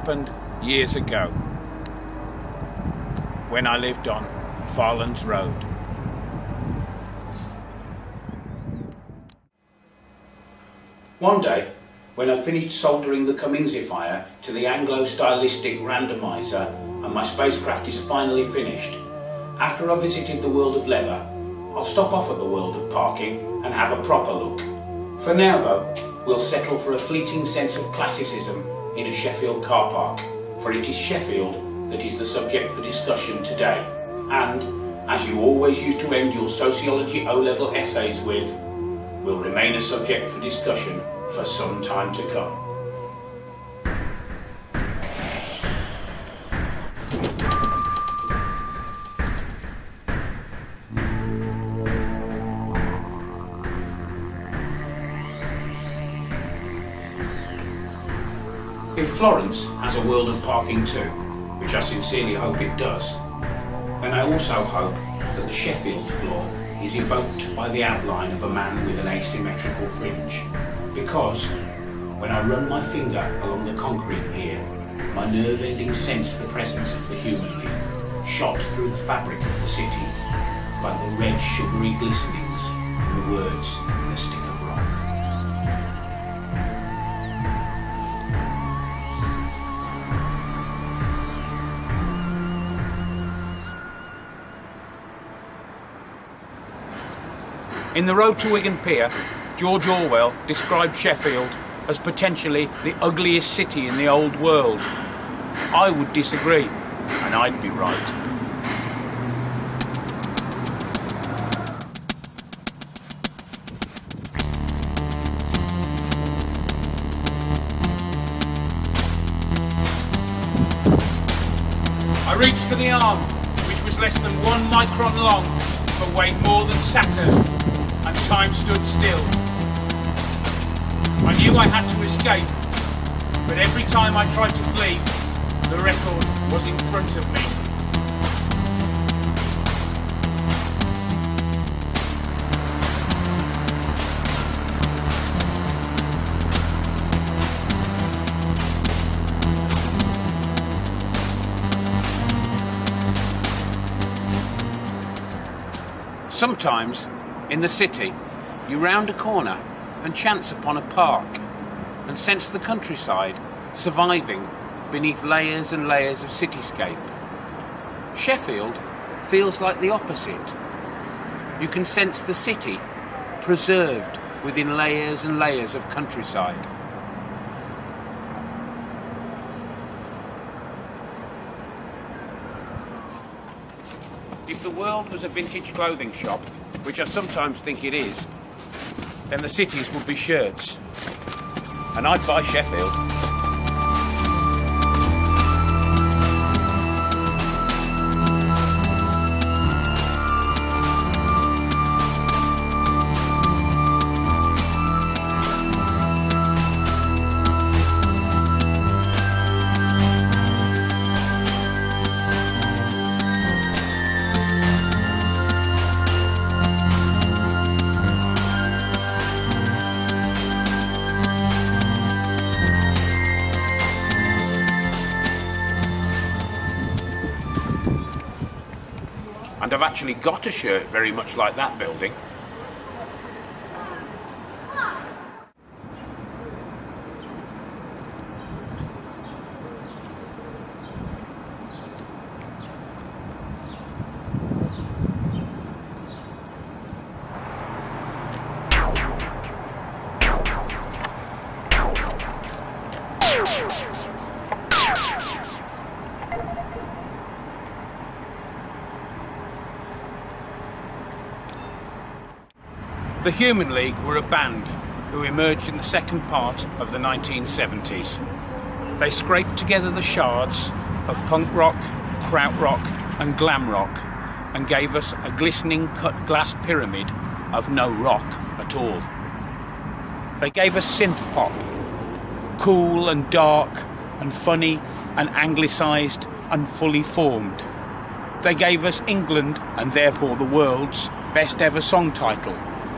happened years ago, when I lived on Farlands Road. One day, when I finished soldering the Cummingsifier to the Anglo-stylistic randomizer and my spacecraft is finally finished, after I visited the world of leather, I'll stop off at the world of parking and have a proper look. For now though, we'll settle for a fleeting sense of classicism in a Sheffield car park, for it is Sheffield that is the subject for discussion today, and, as you always used to end your sociology O-level essays with, will remain a subject for discussion for some time to come. If Florence has a world of parking too, which I sincerely hope it does, then I also hope that the Sheffield floor is evoked by the outline of a man with an asymmetrical fringe, because when I run my finger along the concrete here, my nerve-ending sense the presence of the human being shot through the fabric of the city like the red sugary glistenings in the words in a stick of rock. In The Road to Wigan Pier, George Orwell described Sheffield as potentially the ugliest city in the old world. I would disagree, and I'd be right. I reached for the arm, which was less than 1 micron long, but weighed more than Saturn. And time stood still. I knew I had to escape, but every time I tried to flee, the record was in front of me. Sometimes, in the city, you round a corner and chance upon a park and sense the countryside surviving beneath layers and layers of cityscape. Sheffield feels like the opposite. You can sense the city preserved within layers and layers of countryside. If the world was a vintage clothing shop, which I sometimes think it is, then the cities would be shirts. And I'd buy Sheffield. And I've actually got a shirt very much like that building. The Human League were a band who emerged in the second part of the 1970s. They scraped together the shards of punk rock, krautrock and glam rock and gave us a glistening cut glass pyramid of no rock at all. They gave us synth pop, cool and dark and funny and anglicised and fully formed. They gave us England, and therefore the world's, best ever song title,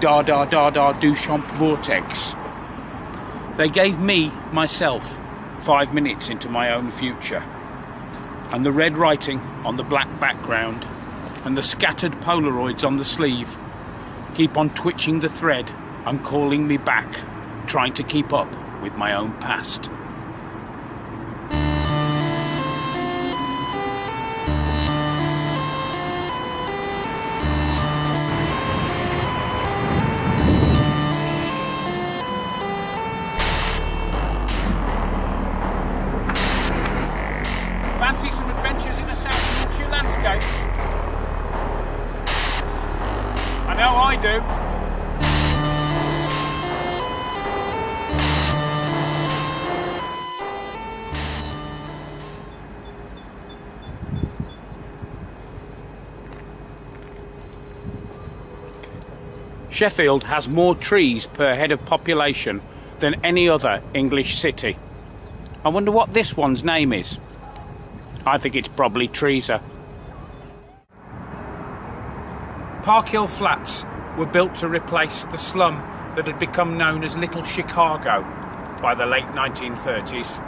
Da Da Da Da Duchamp Vortex. They gave me myself, 5 minutes into my own future, and the red writing on the black background and the scattered Polaroids on the sleeve keep on twitching the thread and calling me back, trying to keep up with my own past. Fancy some adventures in a South Yorkshire landscape? I know I do. Sheffield has more trees per head of population than any other English city. I wonder what this one's name is. I think it's probably Teresa. Park Hill Flats were built to replace the slum that had become known as Little Chicago by the late 1930s.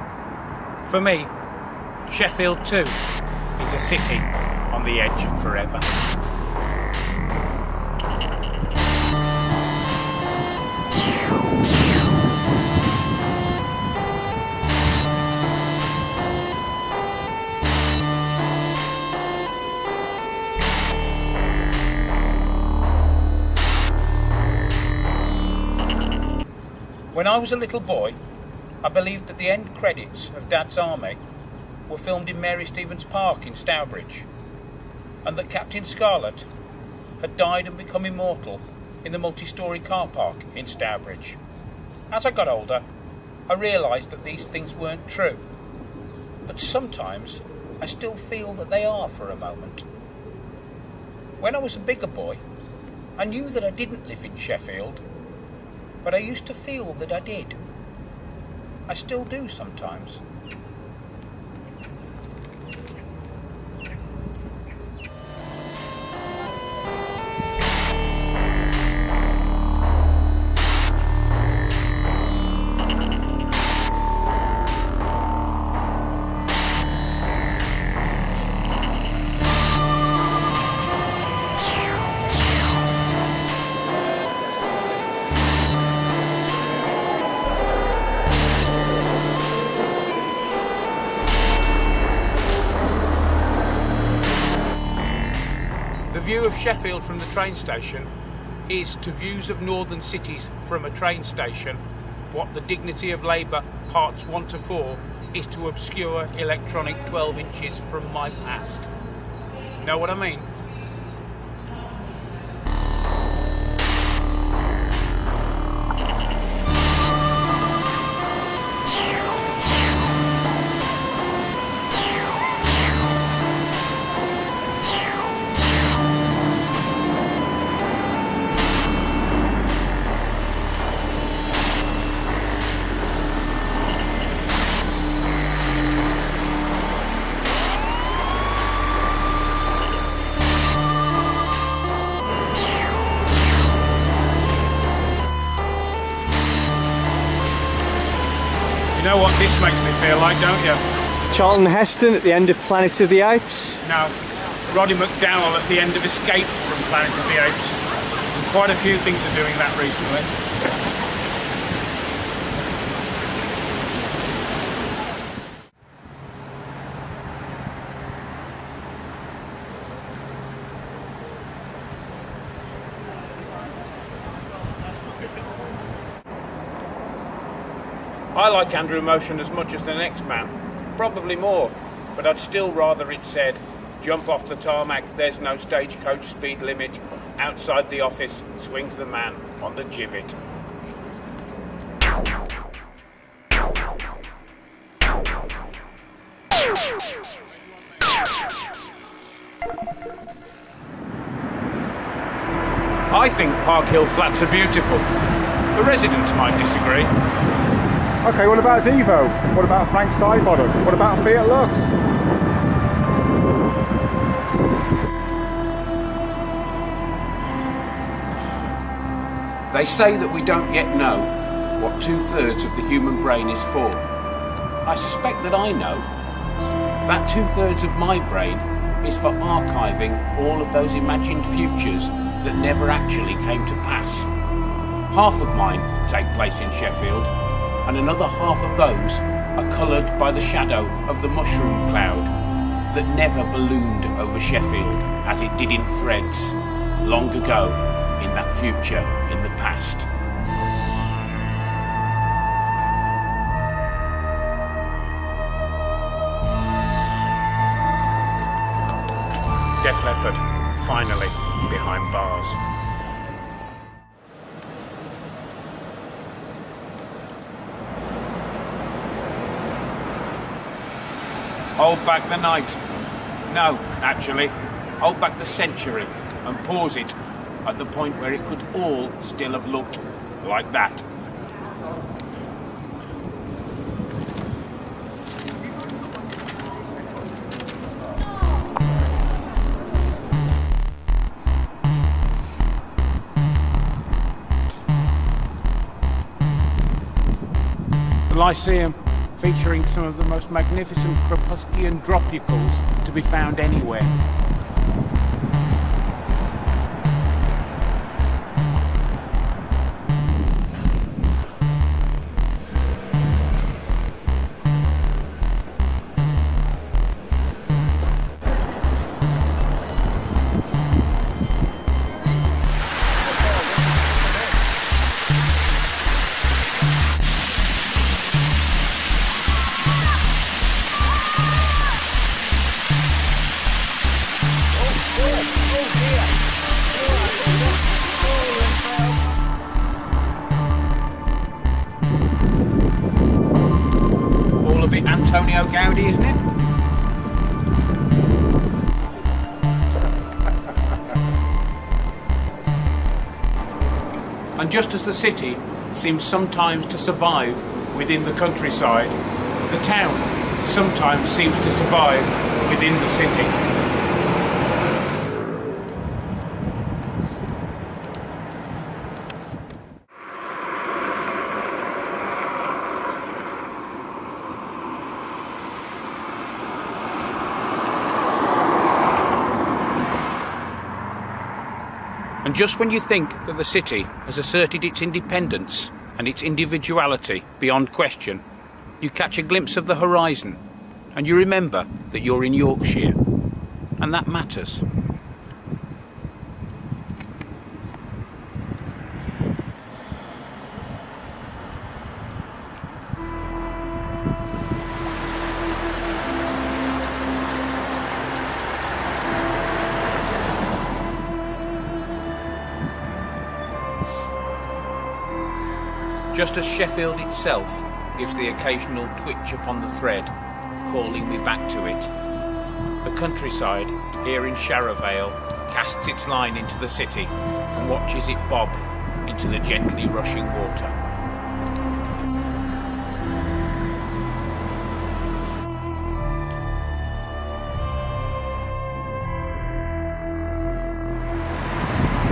For me, Sheffield too is a city on the edge of forever. When I was a little boy, I believed that the end credits of Dad's Army were filmed in Mary Stevens Park in Stourbridge, and that Captain Scarlet had died and become immortal in the multi-storey car park in Stourbridge. As I got older, I realised that these things weren't true, but sometimes I still feel that they are for a moment. When I was a bigger boy, I knew that I didn't live in Sheffield, but I used to feel that I did. I still do sometimes. The view of Sheffield from the train station is to views of northern cities from a train station what the Dignity of Labour parts 1 to 4 is to obscure electronic 12 inches from my past. Know what I mean? You know what this makes me feel like, don't you? Charlton Heston at the end of Planet of the Apes. No, Roddy McDowell at the end of Escape from Planet of the Apes. And quite a few things are doing that recently. I like Andrew Motion as much as the next man, probably more, but I'd still rather it said, jump off the tarmac, there's no stagecoach speed limit, outside the office swings the man on the gibbet. I think Park Hill Flats are beautiful. The residents might disagree. Okay, what about Devo? What about Frank Sidebottom? What about Fiat Lux? They say that we don't yet know what 2/3 of the human brain is for. I suspect that I know. That 2/3 of my brain is for archiving all of those imagined futures that never actually came to pass. Half of mine take place in Sheffield, and another half of those are coloured by the shadow of the mushroom cloud that never ballooned over Sheffield as it did in threads long ago in that future in the past. Def Leppard, finally, behind bars. Hold back the night. No, actually, hold back the century and pause it at the point where it could all still have looked like that. The Lyceum, featuring some of the most magnificent Crepusculan dropicals to be found anywhere. All of it Antonio Gaudi, isn't it? And just as the city seems sometimes to survive within the countryside, the town sometimes seems to survive within the city. And just when you think that the city has asserted its independence and its individuality beyond question, you catch a glimpse of the horizon and you remember that you're in Yorkshire, and that matters. Just as Sheffield itself gives the occasional twitch upon the thread, calling me back to it, the countryside here in Sharrowvale casts its line into the city and watches it bob into the gently rushing water.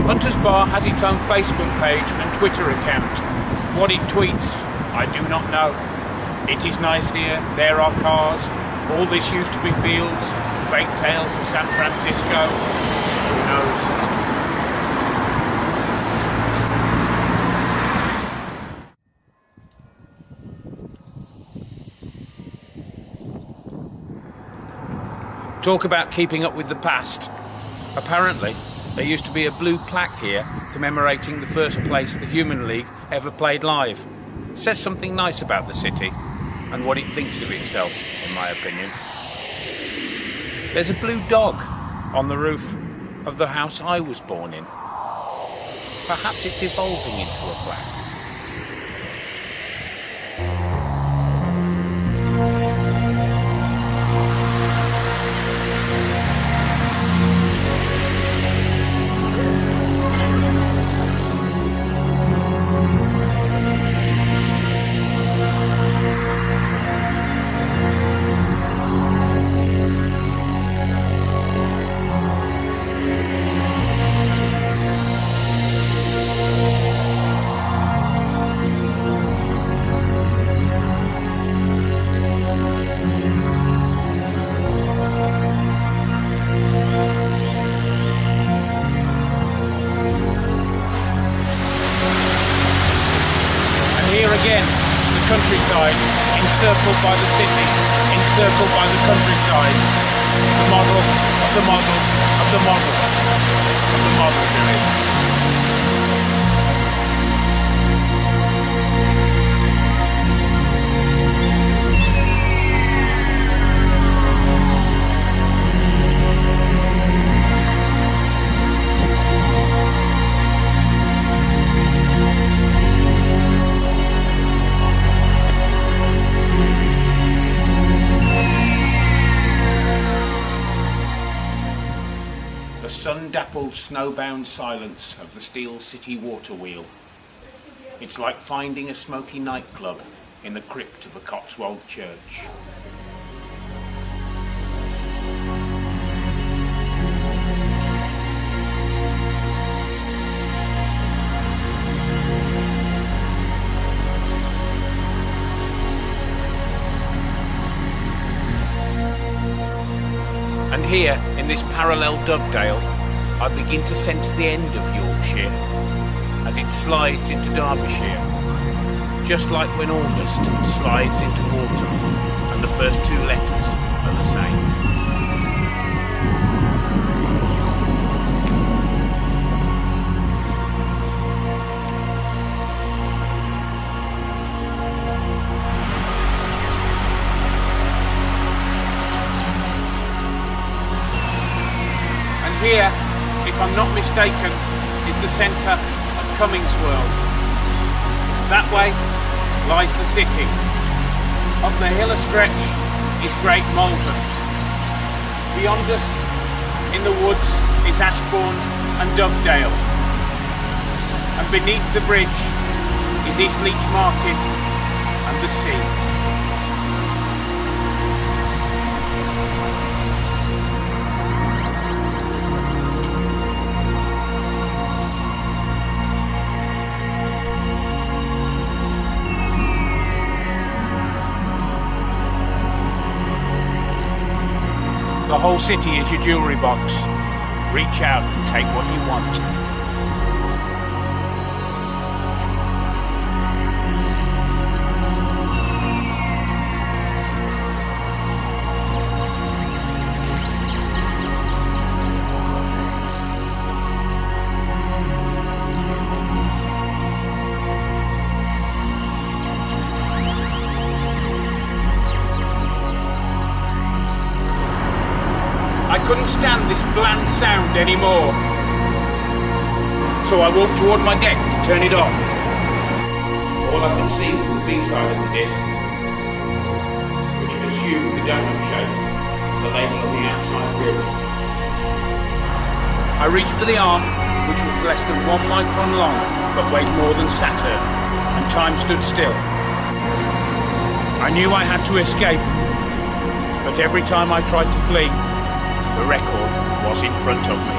Hunter's Bar has its own Facebook page and Twitter account. What it tweets, I do not know. It is nice here, there are cars, all this used to be fields, fake tales of San Francisco, who knows? Talk about keeping up with the past. Apparently, there used to be a blue plaque here commemorating the first place the Human League ever played live. It says something nice about the city and what it thinks of itself, in my opinion. There's a blue dog on the roof of the house I was born in. Perhaps it's evolving into a plaque. again, the countryside, encircled by the city, encircled by the countryside. The model of the model of the model of the model doing. The sun-dappled, snowbound silence of the steel city water wheel. It's like finding a smoky nightclub in the crypt of a Cotswold church. And here, in this parallel Dovedale, I begin to sense the end of Yorkshire as it slides into Derbyshire, just like when August slides into autumn and the first two letters are the same. Here, if I'm not mistaken, is the centre of Cummings World. That way lies the city. Up the hill a stretch is Great Malvern. Beyond us, in the woods, is Ashbourne and Dovedale. And beneath the bridge is East Leach Martin and the sea. The whole city is your jewellery box. Reach out and take what you want. I couldn't stand this bland sound anymore, so I walked toward my deck to turn it off. All I could see was the B side of the disc, which had assumed the donut shape, the label on the outside rim. I reached for the arm, which was less than 1 micron long, but weighed more than Saturn, and time stood still. I knew I had to escape, but every time I tried to flee, the record was in front of me.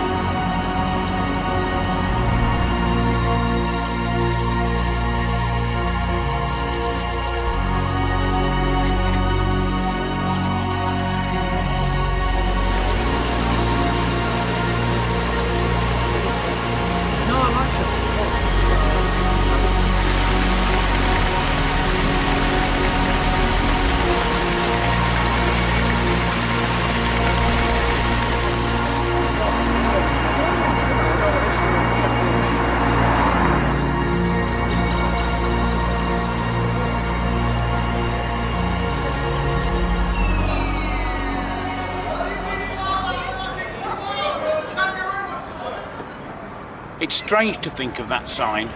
It's strange to think of that sign,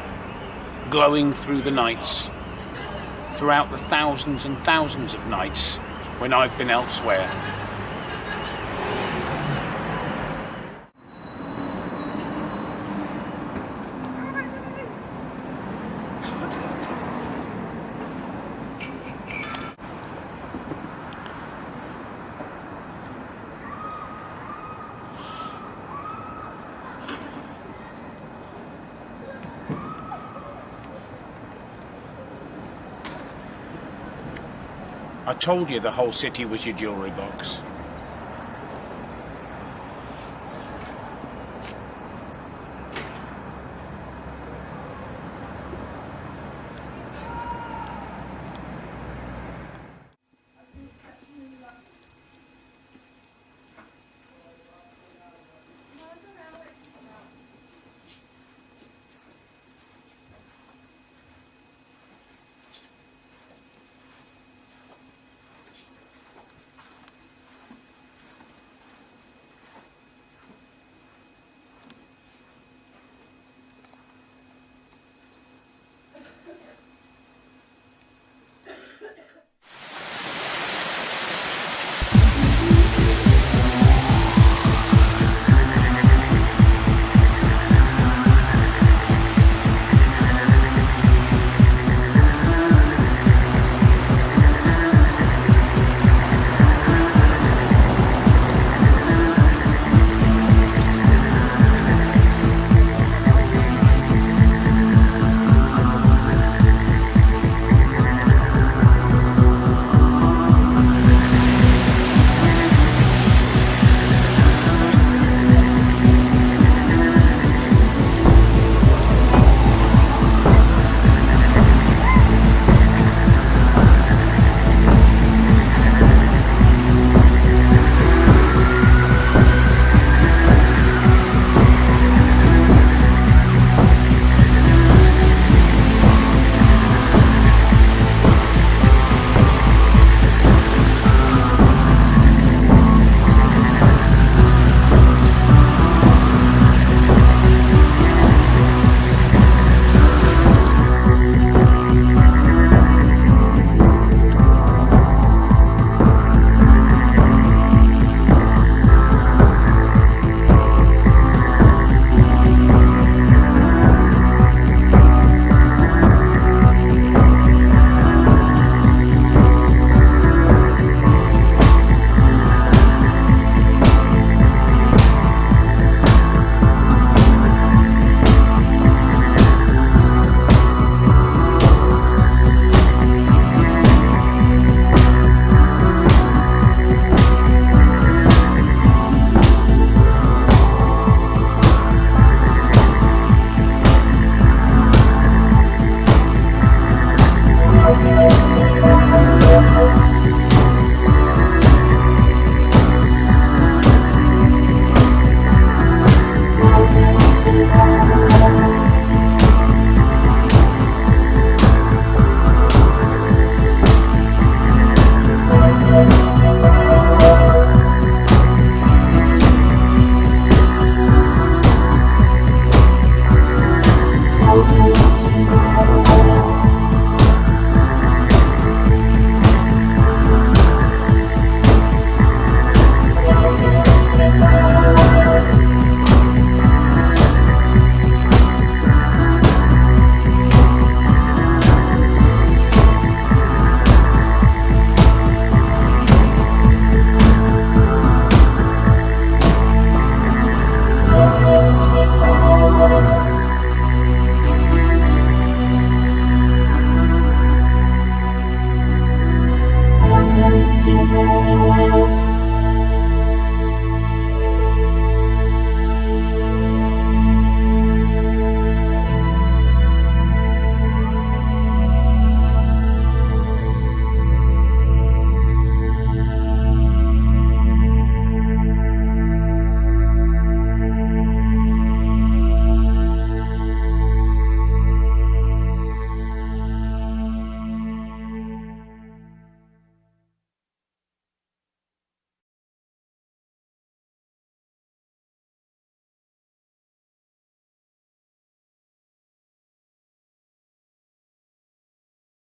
glowing through the nights, throughout the thousands and thousands of nights when I've been elsewhere. I told you the whole city was your jewellery box.